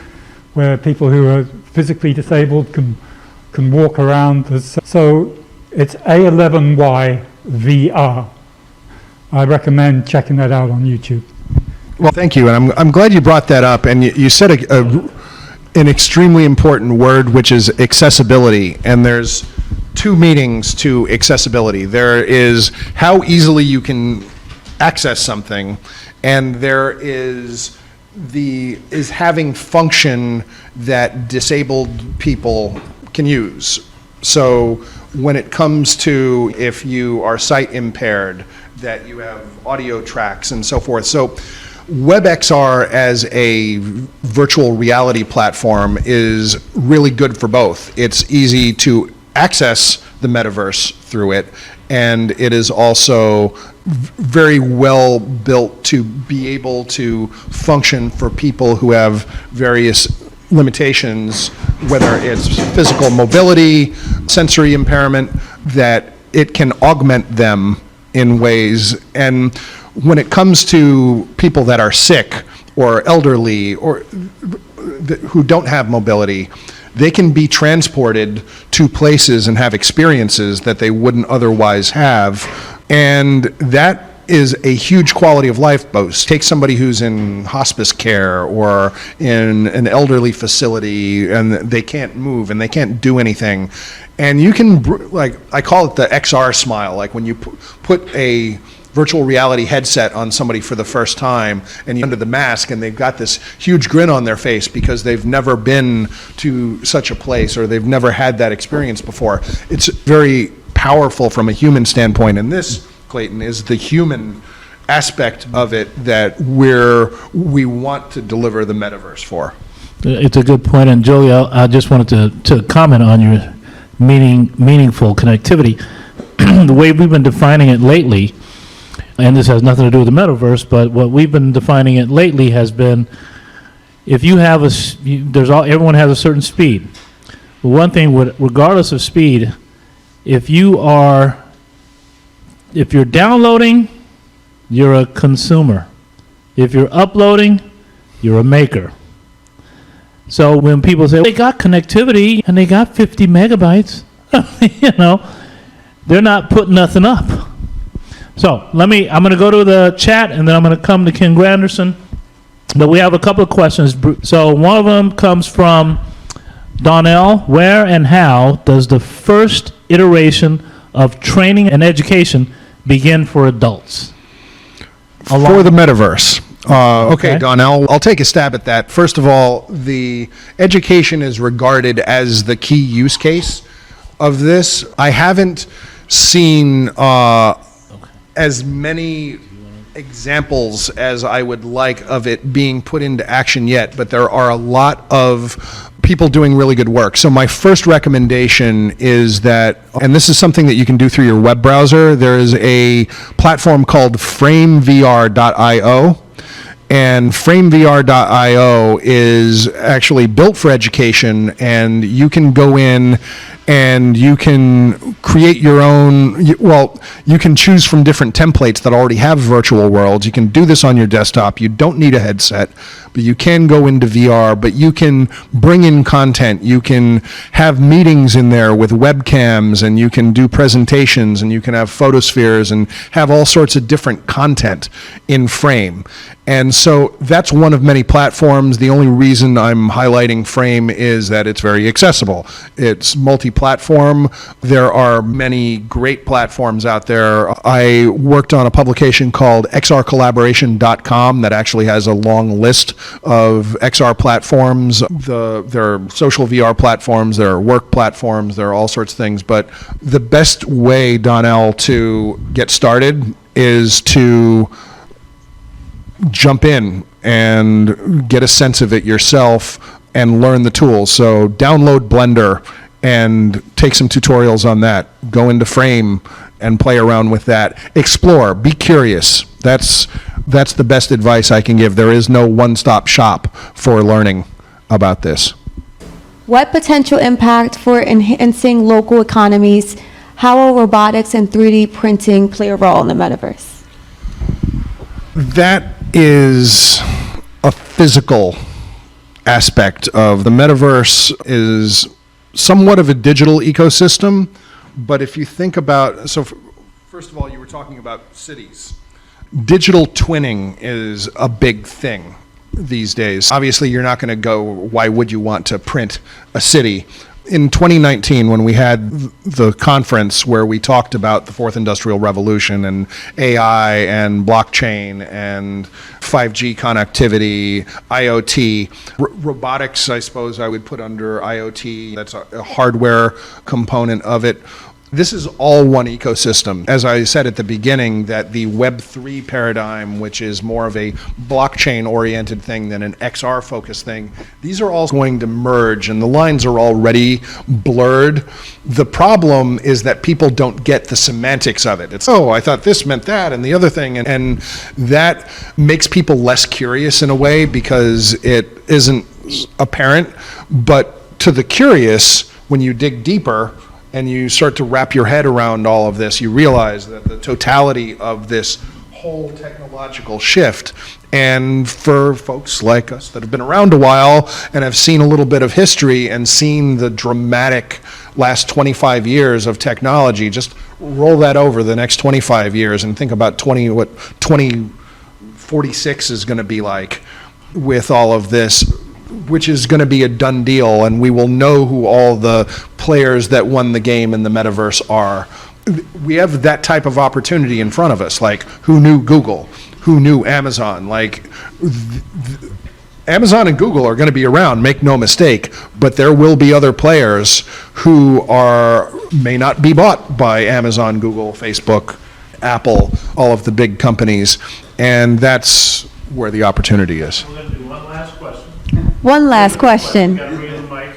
Speaker 6: where people who are physically disabled can walk around. So it's A11Y VR. I recommend checking that out on YouTube.
Speaker 3: Well, thank you, and I'm glad you brought that up. And you said an extremely important word, which is accessibility. And there's two meanings to accessibility. There is how easily you can access something, and there is having function that disabled people can use. So when it comes to if you are sight impaired, that you have audio tracks and so forth. So WebXR as a virtual reality platform is really good for both. It's easy to access the metaverse through it, and it is also very well built to be able to function for people who have various limitations, whether it's physical mobility, sensory impairment, that it can augment them in ways. And when it comes to people that are sick or elderly or who don't have mobility, they can be transported to places and have experiences that they wouldn't otherwise have. And that is a huge quality of life boost. Take somebody who's in hospice care or in an elderly facility and they can't move and they can't do anything. And you can, like, I call it the XR smile, like when you put a virtual reality headset on somebody for the first time and you're under the mask and they've got this huge grin on their face because they've never been to such a place or they've never had that experience before. It's very powerful from a human standpoint, and this, Clayton, is the human aspect of it that we want to deliver the metaverse for.
Speaker 1: It's a good point, and Joey, I just wanted to comment on your meaningful connectivity. The way we've been defining it lately, and this has nothing to do with the metaverse, but what we've been defining it lately has been, if you have everyone has a certain speed. But one thing, regardless of speed, if you're downloading, you're a consumer. If you're uploading, you're a maker. So when people say, they got connectivity and they got 50 megabytes, they're not putting nothing up. So I'm going to go to the chat and then I'm going to come to Ken Granderson. But we have a couple of questions. So one of them comes from Danielle. Where and how does the first iteration of training and education begin for adults?
Speaker 3: For the metaverse. Okay,
Speaker 1: Okay.
Speaker 3: Donnell, I'll take a stab at that. First of all, the education is regarded as the key use case of this. I haven't seen as many examples as I would like of it being put into action yet, but there are a lot of people doing really good work. So my first recommendation is that, and this is something that you can do through your web browser, there is a platform called framevr.io, And FrameVR.io is actually built for education, and you can go in and you can create your own, well, you can choose from different templates that already have virtual worlds. You can do this on your desktop. You don't need a headset, but you can go into VR, but you can bring in content. You can have meetings in there with webcams, and you can do presentations, and you can have photospheres and have all sorts of different content in Frame. And so that's one of many platforms. The only reason I'm highlighting Frame is that it's very accessible. It's multi-platform. There are many great platforms out there. I worked on a publication called xrcollaboration.com that actually has a long list of XR platforms. There are social VR platforms, there are work platforms, there are all sorts of things. But the best way, Danielle, to get started is to jump in and get a sense of it yourself and learn the tools. So download Blender and take some tutorials on that. Go into Frame and play around with that. Explore, be curious. That's the best advice I can give. There is no one-stop shop for learning about this.
Speaker 2: What potential impact for enhancing local economies? How will robotics and 3D printing play a role in the metaverse?
Speaker 3: That is a physical aspect of the metaverse. Is somewhat of a digital ecosystem, but if you think about, so first of all, you were talking about cities. Digital twinning is a big thing these days. Obviously, you're not going to go, why would you want to print a city? In 2019, when we had the conference where we talked about the fourth industrial revolution and AI and blockchain and 5G connectivity, IoT, robotics, I suppose I would put under IoT. That's a hardware component of it. This is all one ecosystem. As I said at the beginning, that the Web3 paradigm, which is more of a blockchain-oriented thing than an XR-focused thing, these are all going to merge, and the lines are already blurred. The problem is that people don't get the semantics of it. It's, oh, I thought this meant that, and the other thing, and that makes people less curious in a way because it isn't apparent. But to the curious, when you dig deeper, and you start to wrap your head around all of this, you realize that the totality of this whole technological shift, and for folks like us that have been around a while and have seen a little bit of history and seen the dramatic last 25 years of technology, just roll that over the next 25 years and think about what 2046 is going to be like with all of this, which is going to be a done deal, and we will know who all the players that won the game in the metaverse are. We have that type of opportunity in front of us. Like, who knew Google? Who knew Amazon? Like, Amazon and Google are going to be around, make no mistake, but there will be other players who may not be bought by Amazon, Google, Facebook, Apple, all of the big companies, and that's where the opportunity is.
Speaker 1: We're going to do one last question.
Speaker 2: One last question.
Speaker 1: We got to bring in the mic,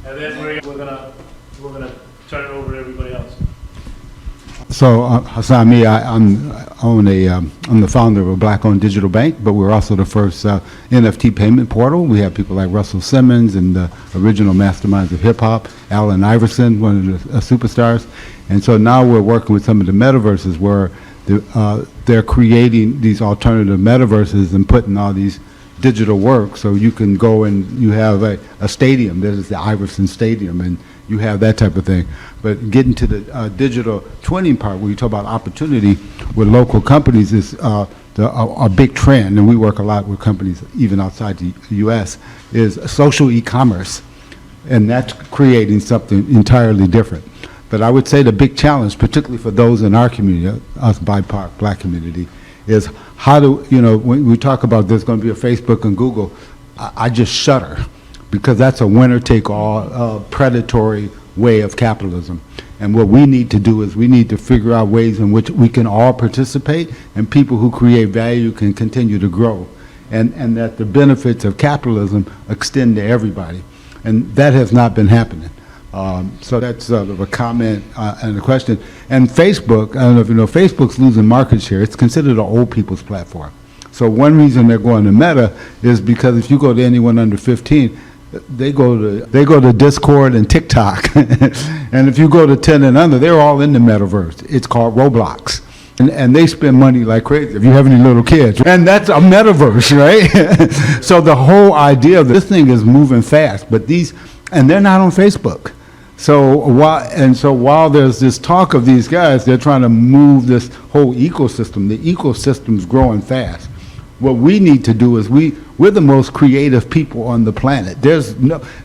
Speaker 1: and then we're gonna turn it over to everybody else.
Speaker 7: So, Hassan, I'm the founder of a black-owned digital bank, but we're also the first NFT payment portal. We have people like Russell Simmons and the original masterminds of hip-hop, Allen Iverson, one of the superstars. And so now we're working with some of the metaverses where they're creating these alternative metaverses and putting all these digital work, so you can go and you have a stadium. That is the Iverson Stadium, and you have that type of thing. But getting to the digital twinning part, where you talk about opportunity with local companies, is a big trend, and we work a lot with companies even outside the U.S., is social e-commerce, and that's creating something entirely different. But I would say the big challenge, particularly for those in our community, us BIPOC, black community, is how do, when we talk about there's going to be a Facebook and Google, I just shudder, because that's a winner-take-all predatory way of capitalism. And what we need to do is we need to figure out ways in which we can all participate, and people who create value can continue to grow, and that the benefits of capitalism extend to everybody. And that has not been happening. So that's sort of a comment and a question. And Facebook, I don't know if you know, Facebook's losing market share. It's considered an old people's platform. So one reason they're going to Meta is because if you go to anyone under 15, they go to Discord and TikTok. And if you go to 10 and under, they're all in the Metaverse. It's called Roblox. And they spend money like crazy if you have any little kids. And that's a Metaverse, right? So the whole idea of this thing is moving fast, and they're not on Facebook. So while there's this talk of these guys, they're trying to move this whole ecosystem. The ecosystem's growing fast. What we need to do is we're the most creative people on the planet.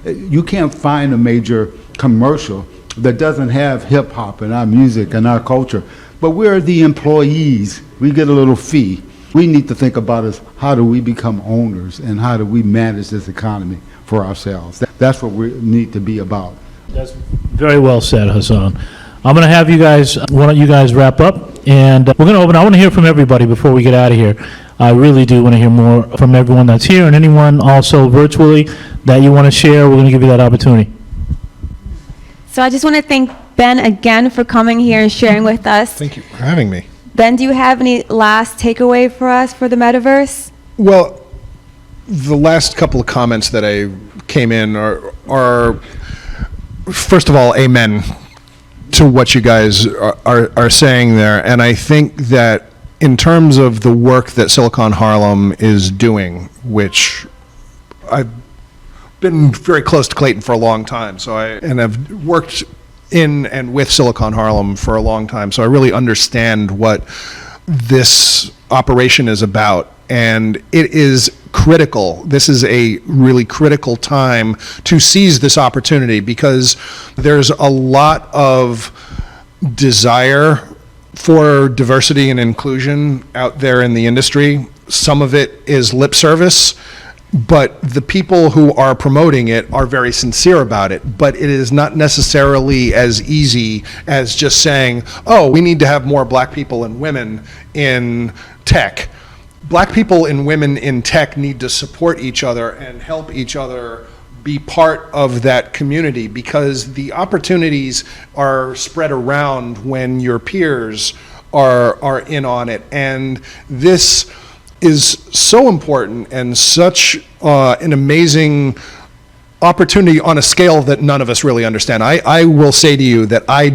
Speaker 7: You can't find a major commercial that doesn't have hip hop and our music and our culture. But we're the employees. We get a little fee. We need to think about is how do we become owners and how do we manage this economy for ourselves. That's what we need to be about.
Speaker 1: That's very well said, Hassan. I'm going to have you guys, why don't you guys wrap up? And we're going to open, I want to hear from everybody before we get out of here. I really do want to hear more from everyone that's here and anyone also virtually that you want to share. We're going to give you that opportunity.
Speaker 2: So I just want to thank Ben again for coming here and sharing with us.
Speaker 3: Thank you for having me.
Speaker 2: Ben, do you have any last takeaway for us for the Metaverse?
Speaker 3: Well, the last couple of comments that I came in are first of all, amen to what you guys are saying there. And I think that in terms of the work that Silicon Harlem is doing, which I've been very close to Clayton for a long time, and I've worked in and with Silicon Harlem for a long time, so I really understand what this operation is about. And it is critical. This is a really critical time to seize this opportunity because there's a lot of desire for diversity and inclusion out there in the industry. Some of it is lip service, but the people who are promoting it are very sincere about it. But it is not necessarily as easy as just saying, oh, we need to have more black people and women in tech. Black people and women in tech need to support each other and help each other be part of that community because the opportunities are spread around when your peers are in on it. And this is so important and such an amazing opportunity on a scale that none of us really understand. I will say to you that I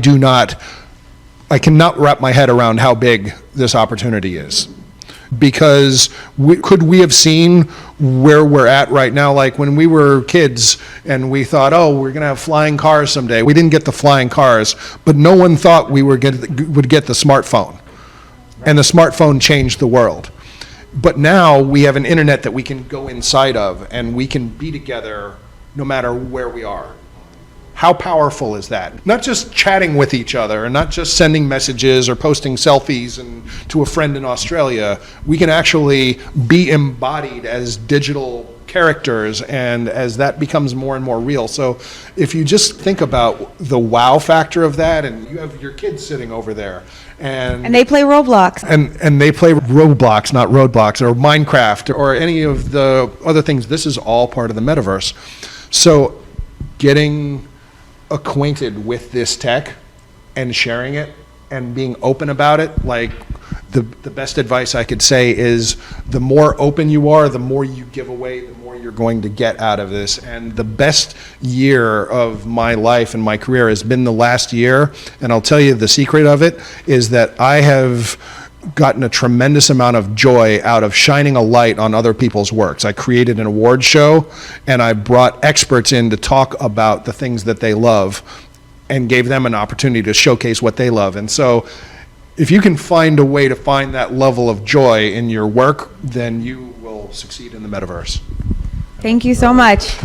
Speaker 3: cannot wrap my head around how big this opportunity is. Because could we have seen where we're at right now? Like when we were kids and we thought, oh, we're going to have flying cars someday. We didn't get the flying cars, but no one thought we would get the smartphone. And the smartphone changed the world. But now we have an internet that we can go inside of and we can be together no matter where we are. How powerful is that? Not just chatting with each other and not just sending messages or posting selfies to a friend in Australia. We can actually be embodied as digital characters and as that becomes more and more real. So if you just think about the wow factor of that, and you have your kids sitting over there and
Speaker 2: they play Roblox.
Speaker 3: And they play Roblox, not Roadblocks, or Minecraft, or any of the other things. This is all part of the metaverse. So getting acquainted with this tech and sharing it and being open about it, like the best advice I could say is the more open you are, the more you give away, the more you're going to get out of this. And the best year of my life and my career has been the last year. And I'll tell you the secret of it is that I have gotten a tremendous amount of joy out of shining a light on other people's works. I created an award show and I brought experts in to talk about the things that they love and gave them an opportunity to showcase what they love. And so if you can find a way to find that level of joy in your work, then you will succeed in the metaverse.
Speaker 2: Thank you so much.